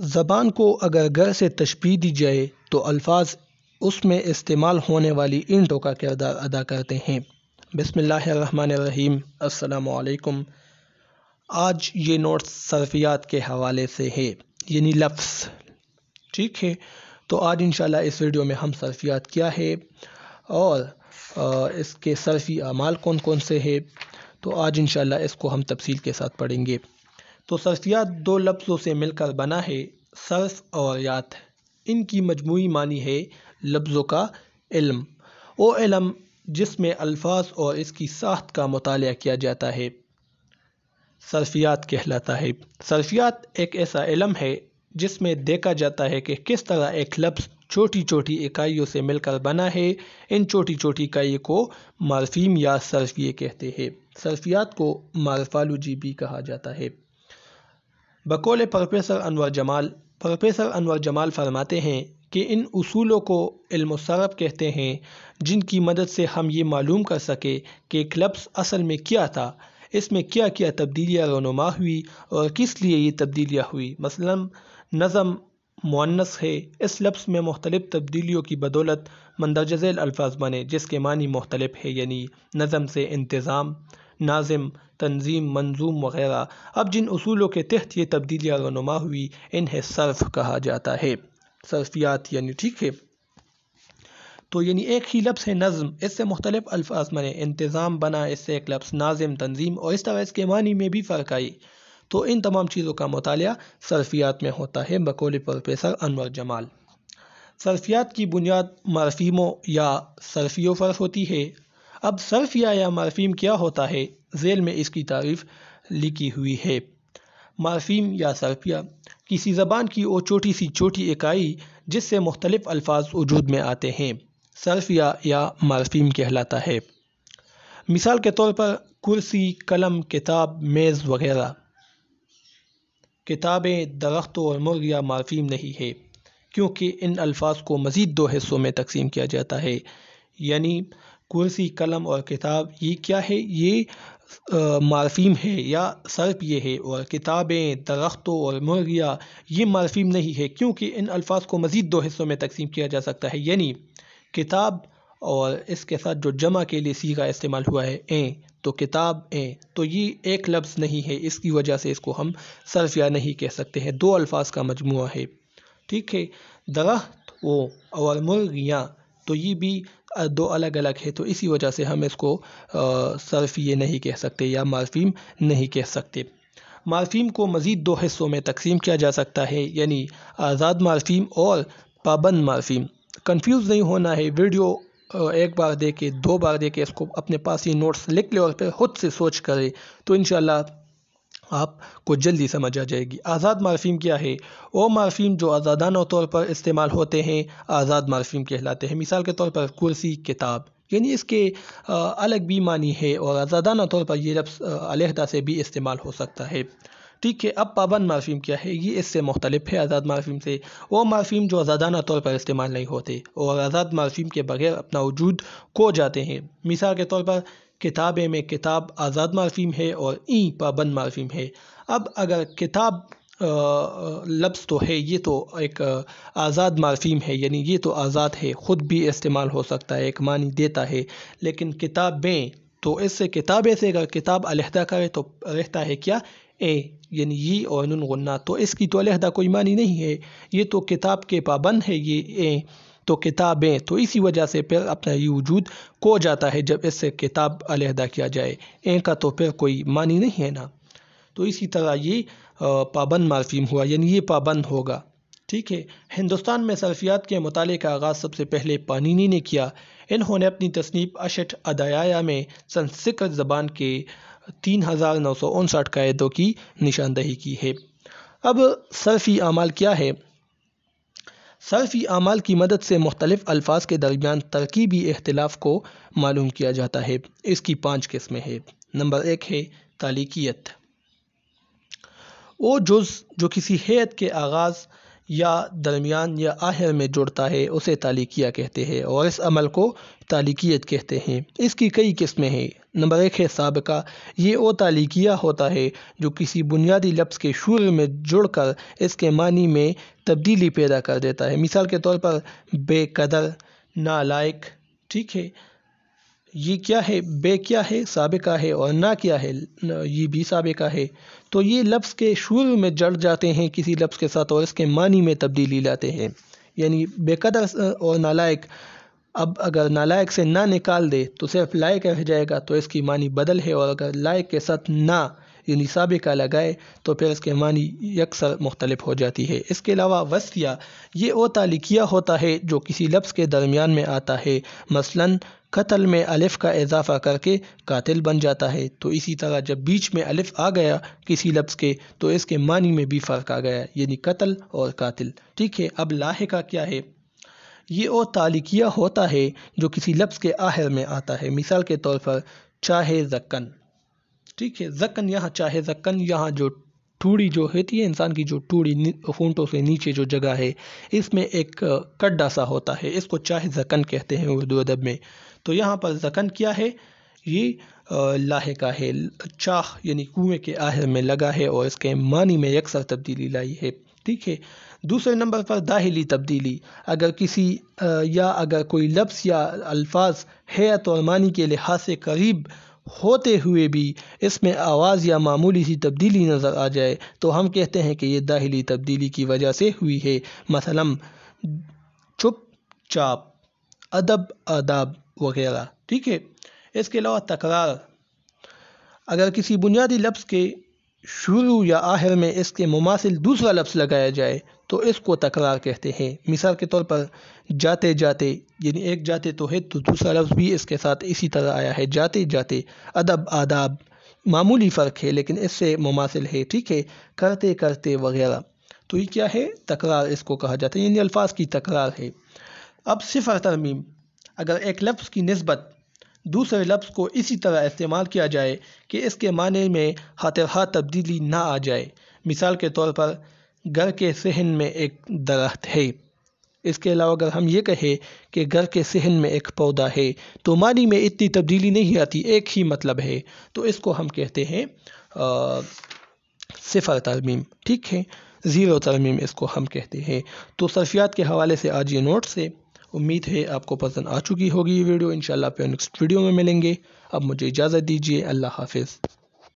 زبان کو اگر غیر سے تشبیہ دی جائے تو الفاظ اس میں استعمال ہونے والی اینٹوں کا کردار ادا کرتے ہیں۔ بسم اللہ الرحمن الرحیم۔ السلام علیکم۔ آج یہ نوٹ صرفیات کے حوالے سے ہے، یعنی لفظ، ٹھیک ہے۔ تو آج انشاءاللہ اس ویڈیو میں ہم صرفیات کیا ہے اور اس کے صرفی اعمال کون کون سے ہیں، تو آج انشاءاللہ اس کو ہم تفصیل کے ساتھ پڑھیں گے۔ تو صرفیات دو لفظوں سے مل کر بنا ہے، صرف اور یات۔ ان کی مجموعی معنی ہے لفظوں کا علم، وہ علم جس میں الفاظ اور اس کی ساخت کا مطالعہ کیا جاتا ہے، صرفیات کہلاتا ہے۔ صرفیات ایک ایسا علم ہے جس میں دیکھا جاتا ہے کہ کس طرح ایک لفظ چھوٹی چھوٹی اکائیوں سے مل کر بنا ہے۔ ان چھوٹی چھوٹی اکائی کو مارفیم یا صرفیے کہتے ہیں۔ صرفیات کو مارفالوجی بھی کہا جاتا ہے۔ بقول پروفیسر انور جمال فرماتے ہیں کہ ان اصولوں کو علم الصرف کہتے ہیں جن کی مدد سے ہم یہ معلوم کر سکیں کہ ایک لفظ اصل میں کیا تھا، اس میں کیا کیا تبدیلیاں رونما ہوئی اور کس لیے یہ تبدیلیاں ہوئی۔ مثلا نظم مؤنث ہے، اس لفظ میں مختلف تبدیلیوں کی بدولت مندرجہ ذیل الفاظ بنے جس کے معنی مختلف ہے، یعنی نظم سے انتظام، ناظم، تنظیم، منظوم وغیرہ۔ اب جن اصولوں کے تحت یہ تبدیلیاں رونما ہوئی انہیں صرف کہا جاتا ہے، صرفیات یعنی، ٹھیک ہے۔ تو یعنی ایک ہی لفظ ہے نظم، اس سے مختلف الفاظ بنے، انتظام بنا، اس سے ایک لفظ ناظم، تنظیم، اور اس طرح اس کے معنی میں بھی فرق آئی۔ تو ان تمام چیزوں کا مطالعہ صرفیات میں ہوتا ہے بقول پروفیسر انور جمال۔ صرفیات کی بنیاد مارفیموں یا صرفیوں پر ہوتی ہے۔ اب صرفیہ یا مارفیم کیا ہوتا ہے، ذیل میں اس کی تعریف لکھی ہوئی ہے۔ مارفیم یا صرفیہ کسی زبان کی وہ چھوٹی سی چھوٹی اکائی جس سے مختلف الفاظ وجود میں آتے ہیں، صرفیہ یا مارفیم کہلاتا ہے۔ مثال کے طور پر کرسی، قلم، کتاب، میز وغیرہ۔ کتابیں، درختوں اور مرغیاں مارفیم نہیں ہے کیونکہ ان الفاظ کو مزید دو حصوں میں تقسیم کیا جاتا ہے، یعنی کرسی، قلم اور کتاب یہ کیا ہے، یہ مارفیم ہے یا صرف یہ ہے، اور کتابیں، درختوں اور مرغیاں یہ مارفیم نہیں ہے کیونکہ ان الفاظ کو مزید دو حصوں میں تقسیم کیا جا سکتا ہے، یعنی کتاب اور اس کے ساتھ جو جمع کے لیے صیغہ استعمال ہوا ہے این، تو کتاب این، تو یہ ایک لفظ نہیں ہے، اس کی وجہ سے اس کو ہم صرفیہ نہیں کہہ سکتے ہیں، دو الفاظ کا مجموعہ ہے، ٹھیک ہے۔ درخت اور مرغیاں تو یہ بھی دو الگ الگ ہے، تو اسی وجہ سے ہم اس کو صرفیہ نہیں کہہ سکتے یا مارفیم نہیں کہہ سکتے۔ مارفیم کو مزید دو حصوں میں تقسیم کیا جا سکتا ہے، یعنی آزاد مارفیم اور پابند مارفیم۔ کنفیوز نہیں ہونا ہے، ویڈیو ایک بار دیکھے، دو بار دیکھے، اس کو اپنے پاس ہی نوٹس لکھ لے اور پھر خود سے سوچ کرے تو انشاءاللہ آپ کو جلدی سمجھ آ جائے گی۔ آزاد مارفیم کیا ہے؟ وہ مارفیم جو آزادانہ طور پر استعمال ہوتے ہیں آزاد مارفیم کہلاتے ہیں۔ مثال کے طور پر کرسی، کتاب، یعنی اس کے الگ بھی معنی ہے اور آزادانہ طور پر یہ لفظ علیحدہ سے بھی استعمال ہو سکتا ہے، ٹھیک ہے۔ اب پابند مارفیم کیا ہے؟ یہ اس سے مختلف ہے آزاد مارفیم سے، وہ مارفیم جو آزادانہ طور پر استعمال نہیں ہوتے اور آزاد مارفیم کے بغیر اپنا وجود کھو جاتے ہیں۔ مثال کے طور پر کتابیں میں کتاب آزاد مارفیم ہے اور این پابند مارفیم ہے۔ اب اگر کتاب لفظ تو ہے، یہ تو ایک آزاد مارفیم ہے، یعنی یہ تو آزاد ہے، خود بھی استعمال ہو سکتا ہے، ایک معنی دیتا ہے، لیکن کتابیں تو اس سے کتابیں سے اگر کتاب علیحدہ کرے تو رہتا ہے کیا، اے، یعنی یہ اور نون غنہ، تو اس کی تو علیحدہ کوئی معنی نہیں ہے، یہ تو کتاب کے پابند ہے، یہ اے تو کتابیں، تو اسی وجہ سے پھر اپنا یہ وجود کھو جاتا ہے جب اس سے کتاب علیحدہ کیا جائے، اے کا تو پھر کوئی معنی نہیں ہے نا۔ تو اسی طرح یہ پابند مارفیم ہوا، یعنی یہ پابند ہوگا، ٹھیک ہے۔ ہندوستان میں صرفیات کے مطالعے کا آغاز سب سے پہلے پانینی نے کیا۔ انہوں نے اپنی تصنیف اشٹھ ادھیایا میں سنسکرت زبان کے 3959 قاعدوں کی نشاندہی کی ہے۔ اب صرفی اعمال کیا ہے؟ صرفی اعمال کی مدد سے مختلف الفاظ کے درمیان ترکیبی اختلاف کو معلوم کیا جاتا ہے۔ اس کی 5 قسمیں ہیں۔ نمبر 1 ہے تعلیقیت۔ وہ جز جو کسی ہیئت کے آغاز یا درمیان یا آخر میں جڑتا ہے اسے تالیکیہ کہتے ہیں، اور اس عمل کو تالیکیت کہتے ہیں۔ اس کی کئی قسمیں ہیں۔ نمبر 1 ہے سابقہ۔ یہ وہ تالیکیہ ہوتا ہے جو کسی بنیادی لفظ کے شروع میں جڑ کر اس کے معنی میں تبدیلی پیدا کر دیتا ہے۔ مثال کے طور پر بے قدر، نالائق، ٹھیک ہے، یہ کیا ہے؟ بے کیا ہے؟ سابقہ ہے، اور نا کیا ہے؟ یہ بھی سابقہ ہے۔ تو یہ لفظ کے شروع میں جڑ جاتے ہیں کسی لفظ کے ساتھ اور اس کے معنی میں تبدیلی لاتے ہیں۔ یعنی بے قدر اور نالائق، اب اگر نالائق سے نا نکال دے تو صرف لائق رہ جائے گا، تو اس کی معنی بدل ہے، اور اگر لائق کے ساتھ نا یعنی سابقہ لگائے تو پھر اس کے معنی یکسر مختلف ہو جاتی ہے۔ اس کے علاوہ وصفیہ، یہ وہ تالیکیہ ہوتا ہے جو کسی لفظ کے درمیان میں آتا ہے۔ مثلاً قتل میں الف کا اضافہ کر کے قاتل بن جاتا ہے، تو اسی طرح جب بیچ میں الف آ گیا کسی لفظ کے تو اس کے معنی میں بھی فرق آ گیا، یعنی قتل اور قاتل، ٹھیک ہے۔ اب لاحقہ کیا ہے؟ یہ وہ تالیکیہ ہوتا ہے جو کسی لفظ کے آخر میں آتا ہے۔ مثال کے طور پر چاہے زکن، ٹھیک ہے، زکن، یہاں چاہے زکن، یہاں جو ٹھوڑی جو ہوتی ہے انسان کی، جو ٹھوڑی ہونٹوں سے نیچے جو جگہ ہے، اس میں ایک کڈا سا ہوتا ہے، اس کو چاہے زکن کہتے ہیں اردو ادب میں۔ تو یہاں پر زکن کیا ہے؟ یہ لاحقہ ہے، چاہ یعنی کنویں کے آخر میں لگا ہے اور اس کے معنی میں یکسر تبدیلی لائی ہے، ٹھیک ہے۔ دوسرے نمبر پر داخلی تبدیلی، اگر کسی اگر کوئی لفظ یا الفاظ حیت اور معنی کے لحاظ سے قریب ہوتے ہوئے بھی اس میں آواز یا معمولی سی تبدیلی نظر آ جائے تو ہم کہتے ہیں کہ یہ داخلی تبدیلی کی وجہ سے ہوئی ہے۔ مثلاً چپ چاپ، ادب آداب وغیرہ، ٹھیک ہے۔ اس کے علاوہ تکرار، اگر کسی بنیادی لفظ کے شروع یا آخر میں اس کے مماثل دوسرا لفظ لگایا جائے تو اس کو تکرار کہتے ہیں۔ مثال کے طور پر جاتے جاتے، یعنی ایک جاتے تو ہے تو دوسرا لفظ بھی اس کے ساتھ اسی طرح آیا ہے، جاتے جاتے۔ ادب آداب، معمولی فرق ہے لیکن اس سے مماثل ہے، ٹھیک ہے۔ کرتے کرتے وغیرہ، تو یہ کیا ہے؟ تکرار اس کو کہا جاتا ہے، یعنی الفاظ کی تکرار ہے۔ اب صفر ترمیم، اگر ایک لفظ کی نسبت دوسرے لفظ کو اسی طرح استعمال کیا جائے کہ اس کے معنی میں خاطرخواہ تبدیلی نہ آ جائے۔ مثال کے طور پر گھر کے صحن میں ایک درخت ہے، اس کے علاوہ اگر ہم یہ کہیں کہ گھر کے صحن میں ایک پودا ہے تو معنی میں اتنی تبدیلی نہیں آتی، ایک ہی مطلب ہے، تو اس کو ہم کہتے ہیں صفر ترمیم، ٹھیک ہے، زیرو ترمیم اس کو ہم کہتے ہیں۔ تو صرفیات کے حوالے سے آج یہ نوٹس ہے، امید ہے آپ کو پسند آ چکی ہوگی یہ ویڈیو۔ انشاءاللہ پھر نیکسٹ ویڈیو میں ملیں گے۔ اب مجھے اجازت دیجیے، اللہ حافظ۔